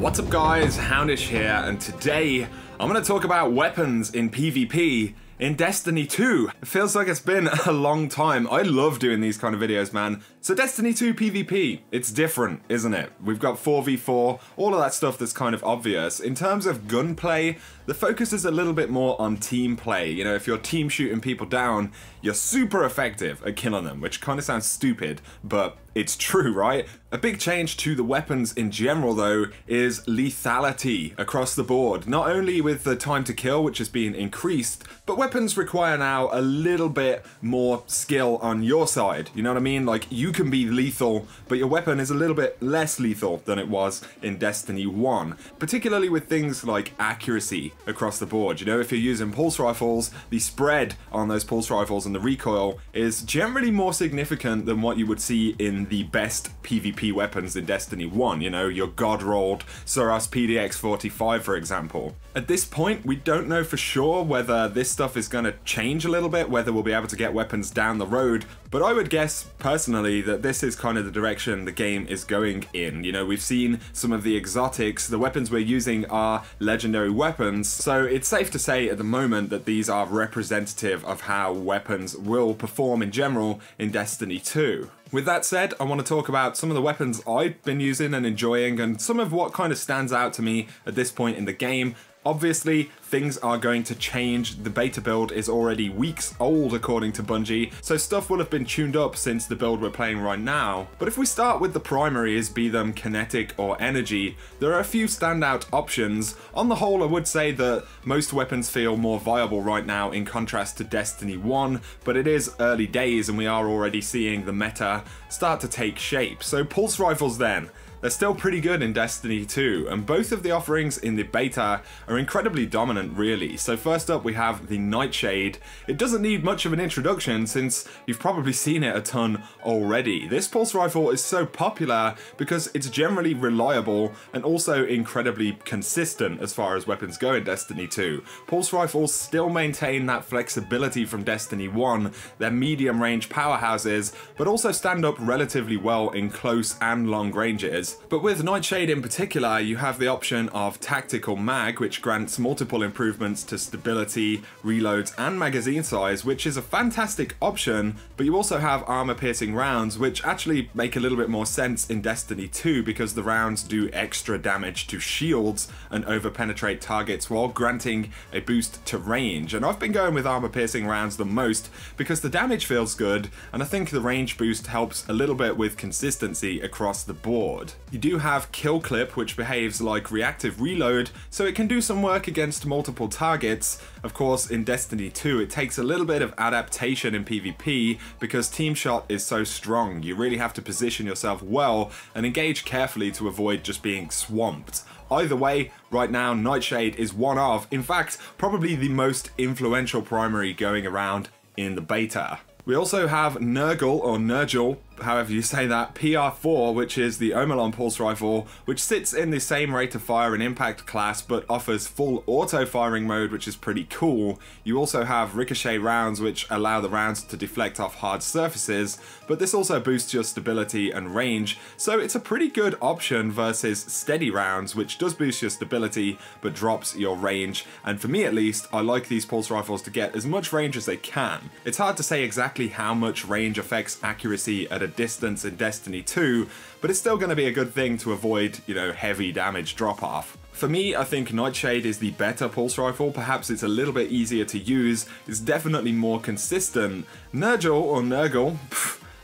What's up guys, Houndish here, and today I'm going to talk about weapons in PvP in Destiny 2. It feels like it's been a long time. I love doing these kind of videos, man. So Destiny 2 PvP, it's different, isn't it? We've got 4v4, all of that stuff that's kind of obvious. In terms of gunplay, the focus is a little bit more on team play. You know, if you're team shooting people down, you're super effective at killing them, which kind of sounds stupid, but it's true, right? A big change to the weapons in general, though, is lethality across the board. Not only with the time to kill, which has been increased, but weapons require now a little bit more skill on your side. You know what I mean? Like, you can be lethal, but your weapon is a little bit less lethal than it was in Destiny 1. Particularly with things like accuracy across the board. You know, if you're using pulse rifles, the spread on those pulse rifles and the recoil is generally more significant than what you would see in the best PvP weapons in Destiny 1, you know, your god-rolled Soros PDX-45, for example. At this point, we don't know for sure whether this stuff is going to change a little bit, whether we'll be able to get weapons down the road, but I would guess, personally, that this is kind of the direction the game is going in. You know, we've seen some of the exotics, the weapons we're using are legendary weapons, so it's safe to say at the moment that these are representative of how weapons will perform in general in Destiny 2. With that said, I want to talk about some of the weapons I've been using and enjoying, and some of what kind of stands out to me at this point in the game. Obviously, things are going to change. The beta build is already weeks old according to Bungie, so stuff will have been tuned up since the build we're playing right now. But if we start with the primaries, be them kinetic or energy, there are a few standout options. On the whole, I would say that most weapons feel more viable right now in contrast to Destiny 1, but it is early days and we are already seeing the meta start to take shape. So pulse rifles then. They're still pretty good in Destiny 2, and both of the offerings in the beta are incredibly dominant, really. So first up we have the Nightshade. It doesn't need much of an introduction since you've probably seen it a ton already. This pulse rifle is so popular because it's generally reliable and also incredibly consistent as far as weapons go in Destiny 2. Pulse rifles still maintain that flexibility from Destiny 1, they're medium range powerhouses, but also stand up relatively well in close and long ranges. But with Nightshade in particular, you have the option of Tactical Mag, which grants multiple improvements to stability, reloads, and magazine size, which is a fantastic option, but you also have armor-piercing rounds, which actually make a little bit more sense in Destiny 2 because the rounds do extra damage to shields and over-penetrate targets while granting a boost to range. And I've been going with armor-piercing rounds the most because the damage feels good, and I think the range boost helps a little bit with consistency across the board. You do have Kill Clip, which behaves like reactive reload, so it can do some work against multiple targets. Of course, in Destiny 2, it takes a little bit of adaptation in PvP because Team Shot is so strong. You really have to position yourself well and engage carefully to avoid just being swamped. Either way, right now, Nightshade is one of, in fact, probably the most influential primary going around in the beta. We also have Nurgle, or Nurgle, however you say that, PR4, which is the Omelon pulse rifle, which sits in the same rate of fire and impact class, but offers full auto firing mode, which is pretty cool. You also have ricochet rounds, which allow the rounds to deflect off hard surfaces, but this also boosts your stability and range, so it's a pretty good option versus steady rounds, which does boost your stability, but drops your range. And for me at least, I like these pulse rifles to get as much range as they can. It's hard to say exactly how much range affects accuracy at a distance in Destiny 2, but it's still going to be a good thing to avoid, you know, heavy damage drop-off. For me, I think Nightshade is the better pulse rifle. Perhaps it's a little bit easier to use, it's definitely more consistent. Nurgle, or Nurgle,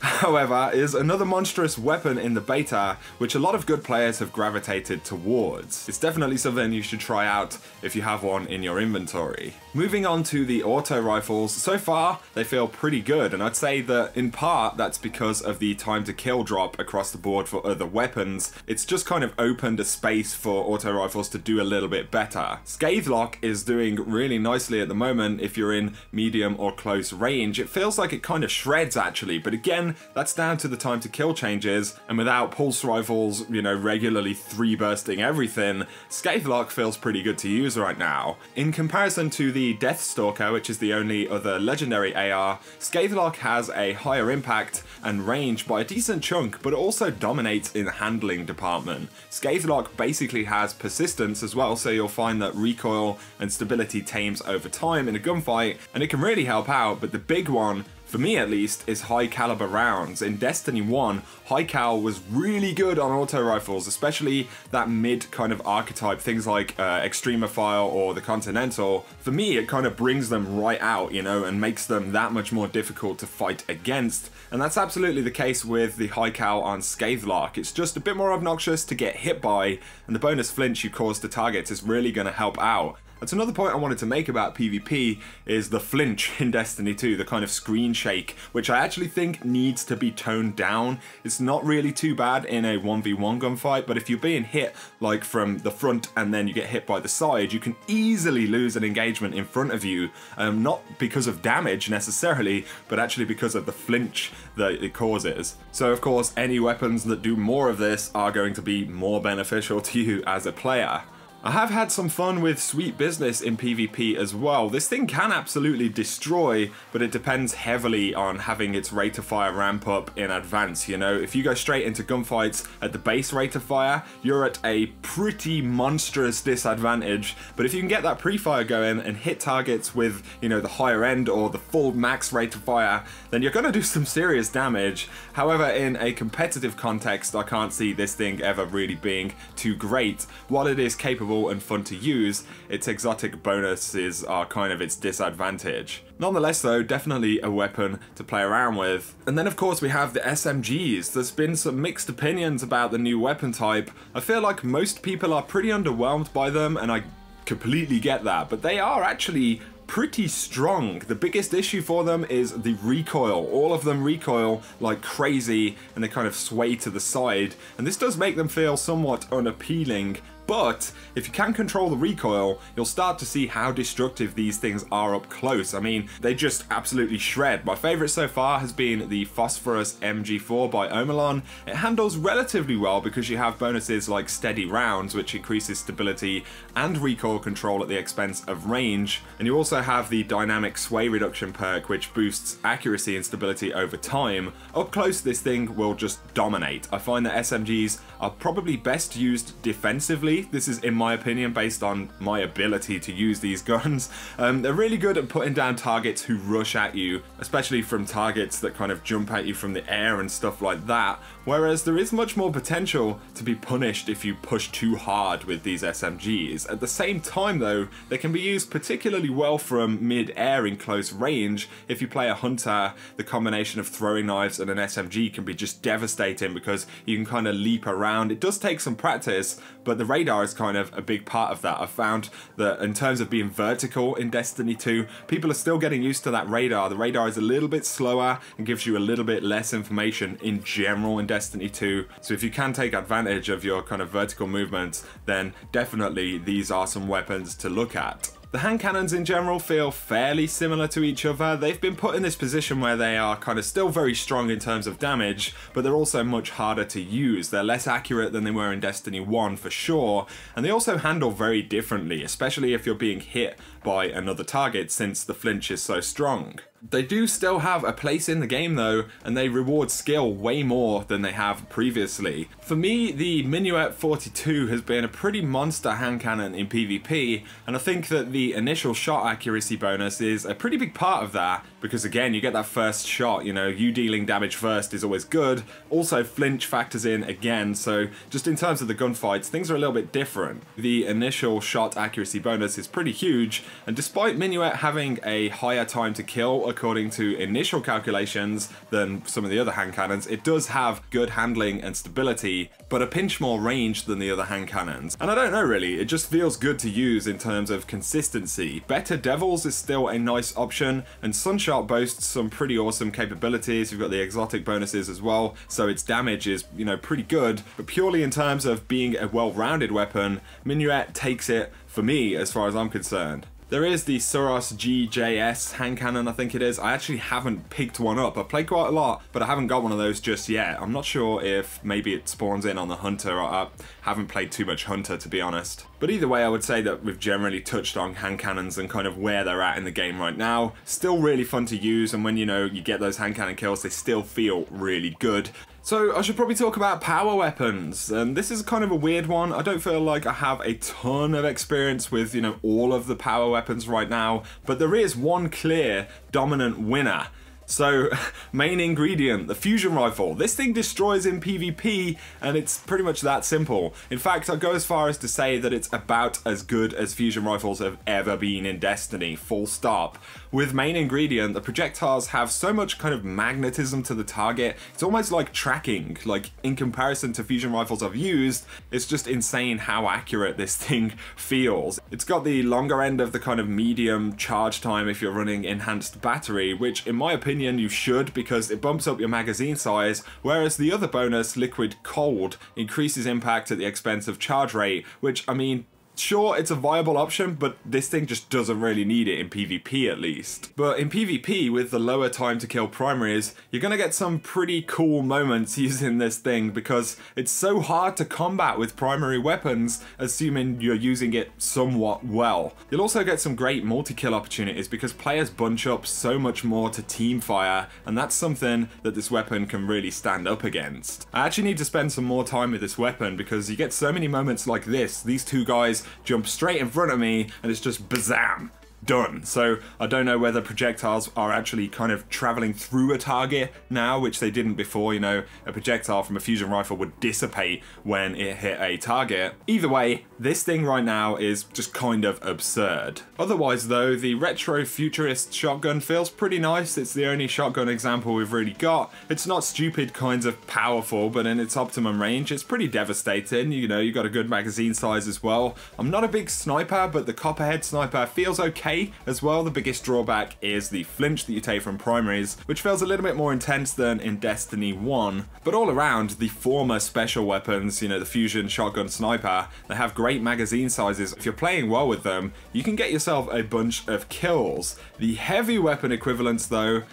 however, is another monstrous weapon in the beta, which a lot of good players have gravitated towards. It's definitely something you should try out if you have one in your inventory. Moving on to the auto rifles, so far they feel pretty good, and I'd say that in part that's because of the time to kill drop across the board for other weapons. It's just kind of opened a space for auto rifles to do a little bit better. Scathelock is doing really nicely at the moment if you're in medium or close range. It feels like it kind of shreds actually, but again, again, that's down to the time to kill changes, and without pulse rifles, you know, regularly 3-bursting everything, Scathelock feels pretty good to use right now. In comparison to the Deathstalker, which is the only other legendary AR, Scathelock has a higher impact and range by a decent chunk, but it also dominates in the handling department. Scathelock basically has persistence as well, so you'll find that recoil and stability tames over time in a gunfight, and it can really help out, but the big one, for me at least, is high caliber rounds. In Destiny 1, high cal was really good on auto rifles, especially that mid kind of archetype, things like Extremophile or the Continental. For me, it kind of brings them right out, you know, and makes them that much more difficult to fight against. And that's absolutely the case with the high cal on Scathelock. It's just a bit more obnoxious to get hit by, and the bonus flinch you cause to targets is really going to help out. That's another point I wanted to make about PvP, is the flinch in Destiny 2, the kind of screen shake, which I actually think needs to be toned down. It's not really too bad in a 1v1 gunfight, but if you're being hit like from the front and then you get hit by the side, you can easily lose an engagement in front of you, not because of damage necessarily, but actually because of the flinch that it causes. So of course, any weapons that do more of this are going to be more beneficial to you as a player. I have had some fun with Sweet Business in PvP as well. This thing can absolutely destroy, but it depends heavily on having its rate of fire ramp up in advance, you know? If you go straight into gunfights at the base rate of fire, you're at a pretty monstrous disadvantage, but if you can get that pre-fire going and hit targets with, you know, the higher end or the full max rate of fire, then you're gonna do some serious damage. However, in a competitive context, I can't see this thing ever really being too great. While it is capable and fun to use, its exotic bonuses are kind of its disadvantage. Nonetheless though, definitely a weapon to play around with. And then of course we have the SMGs. There's been some mixed opinions about the new weapon type. I feel like most people are pretty underwhelmed by them, and I completely get that, but they are actually pretty strong. The biggest issue for them is the recoil. All of them recoil like crazy and they kind of sway to the side, and this does make them feel somewhat unappealing. But if you can control the recoil, you'll start to see how destructive these things are up close. I mean, they just absolutely shred. My favorite so far has been the Phosphorus MG4 by Omelon. It handles relatively well because you have bonuses like steady rounds, which increases stability and recoil control at the expense of range. And you also have the dynamic sway reduction perk, which boosts accuracy and stability over time. Up close, this thing will just dominate. I find that SMGs are probably best used defensively. This is in my opinion based on my ability to use these guns. They're really good at putting down targets who rush at you, especially from targets that kind of jump at you from the air and stuff like that, whereas there is much more potential to be punished if you push too hard with these SMGs. At the same time though, they can be used particularly well from mid-air in close range. If you play a hunter, the combination of throwing knives and an SMG can be just devastating because you can kind of leap around. It does take some practice, but the radar is kind of a big part of that. I've found that in terms of being vertical in Destiny 2, people are still getting used to that radar. The radar is a little bit slower and gives you a little bit less information in general in Destiny 2. So if you can take advantage of your kind of vertical movements, then definitely these are some weapons to look at. The hand cannons in general feel fairly similar to each other. They've been put in this position where they are kind of still very strong in terms of damage, but they're also much harder to use. They're less accurate than they were in Destiny 1 for sure, and they also handle very differently, especially if you're being hit by another target since the flinch is so strong. They do still have a place in the game though, and they reward skill way more than they have previously. For me, the Minuet 42 has been a pretty monster hand cannon in PvP, and I think that the initial shot accuracy bonus is a pretty big part of that, because again, you get that first shot, you know, you dealing damage first is always good. Also, flinch factors in again, so just in terms of the gunfights, things are a little bit different. The initial shot accuracy bonus is pretty huge, and despite Minuet having a higher time to kill according to initial calculations than some of the other hand cannons, it does have good handling and stability, but a pinch more range than the other hand cannons. And I don't know really, it just feels good to use in terms of consistency. Better Devils is still a nice option, and Sunshot boasts some pretty awesome capabilities. You've got the exotic bonuses as well, so its damage is, you know, pretty good, but purely in terms of being a well-rounded weapon, Minuet takes it for me as far as I'm concerned. There is the Suros GJS hand cannon, I think it is. I actually haven't picked one up. I've played quite a lot, but I haven't got one of those just yet. I'm not sure if maybe it spawns in on the Hunter. I haven't played too much Hunter, to be honest. But either way, I would say that we've generally touched on hand cannons and kind of where they're at in the game right now. Still really fun to use, and when you get those hand cannon kills, they still feel really good. So I should probably talk about power weapons, and this is kind of a weird one. I don't feel like I have a ton of experience with, all of the power weapons right now, but there is one clear dominant winner. So, main ingredient, the fusion rifle. This thing destroys in PvP, and it's pretty much that simple. In fact, I'd go as far as to say that it's about as good as fusion rifles have ever been in Destiny, full stop. With main ingredient, the projectiles have so much kind of magnetism to the target, it's almost like tracking. Like, in comparison to fusion rifles I've used, it's just insane how accurate this thing feels. It's got the longer end of the kind of medium charge time if you're running enhanced battery, which in my opinion you should, because it bumps up your magazine size, whereas the other bonus, liquid cold, increases impact at the expense of charge rate, which, I mean, sure, it's a viable option, but this thing just doesn't really need it in PvP at least. But in PvP, with the lower time to kill primaries, you're gonna get some pretty cool moments using this thing, because it's so hard to combat with primary weapons, assuming you're using it somewhat well. You'll also get some great multi-kill opportunities because players bunch up so much more to team fire, and that's something that this weapon can really stand up against. I actually need to spend some more time with this weapon because you get so many moments like this. These two guys jump straight in front of me and it's just bazam, done. So I don't know whether projectiles are actually kind of traveling through a target now, which they didn't before. A projectile from a fusion rifle would dissipate when it hit a target. Either way, this thing right now is just kind of absurd. Otherwise though, the retro futurist shotgun feels pretty nice. It's the only shotgun example we've really got. It's not stupid kinds of powerful, but in its optimum range, it's pretty devastating. You got a good magazine size as well. I'm not a big sniper, but the copperhead sniper feels okay as well. The biggest drawback is the flinch that you take from primaries, which feels a little bit more intense than in Destiny 1. But all around, the former special weapons, the fusion, shotgun, sniper, they have great magazine sizes. If you're playing well with them, you can get yourself a bunch of kills. The heavy weapon equivalents though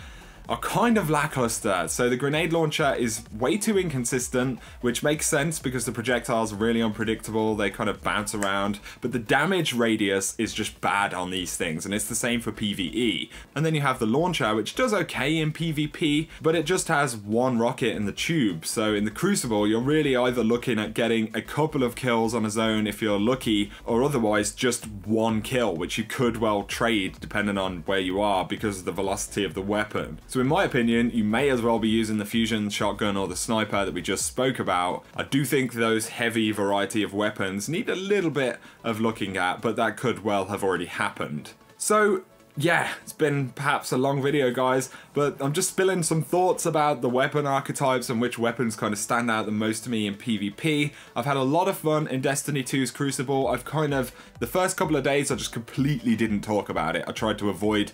are kind of lackluster. So the grenade launcher is way too inconsistent, which makes sense because the projectiles are really unpredictable, they kind of bounce around, but the damage radius is just bad on these things, and it's the same for PvE. And then you have the launcher, which does okay in PvP, but it just has one rocket in the tube. So in the Crucible, you're really either looking at getting a couple of kills on a zone if you're lucky, or otherwise just one kill, which you could well trade depending on where you are because of the velocity of the weapon. So in my opinion, you may as well be using the fusion, shotgun, or the sniper that we just spoke about. I do think those heavy variety of weapons need a little bit of looking at, but that could well have already happened. So yeah, it's been perhaps a long video, guys, but I'm just spilling some thoughts about the weapon archetypes and which weapons kind of stand out the most to me in PvP. I've had a lot of fun in Destiny 2's Crucible. The first couple of days I just completely didn't talk about it. I tried to avoid,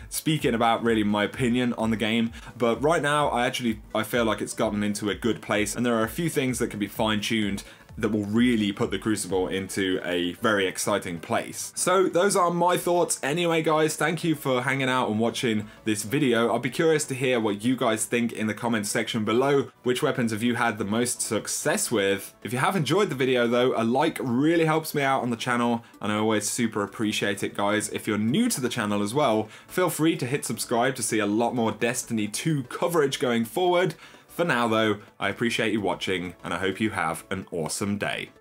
speaking about really my opinion on the game, but right now I feel like it's gotten into a good place, and there are a few things that can be fine-tuned that will really put the Crucible into a very exciting place. So those are my thoughts anyway, guys. Thank you for hanging out and watching this video. I'll be curious to hear what you guys think in the comments section below. Which weapons have you had the most success with? If you have enjoyed the video though, a like really helps me out on the channel, and I always super appreciate it, guys. If you're new to the channel as well, feel free to hit subscribe to see a lot more Destiny 2 coverage going forward. For now though, I appreciate you watching, and I hope you have an awesome day.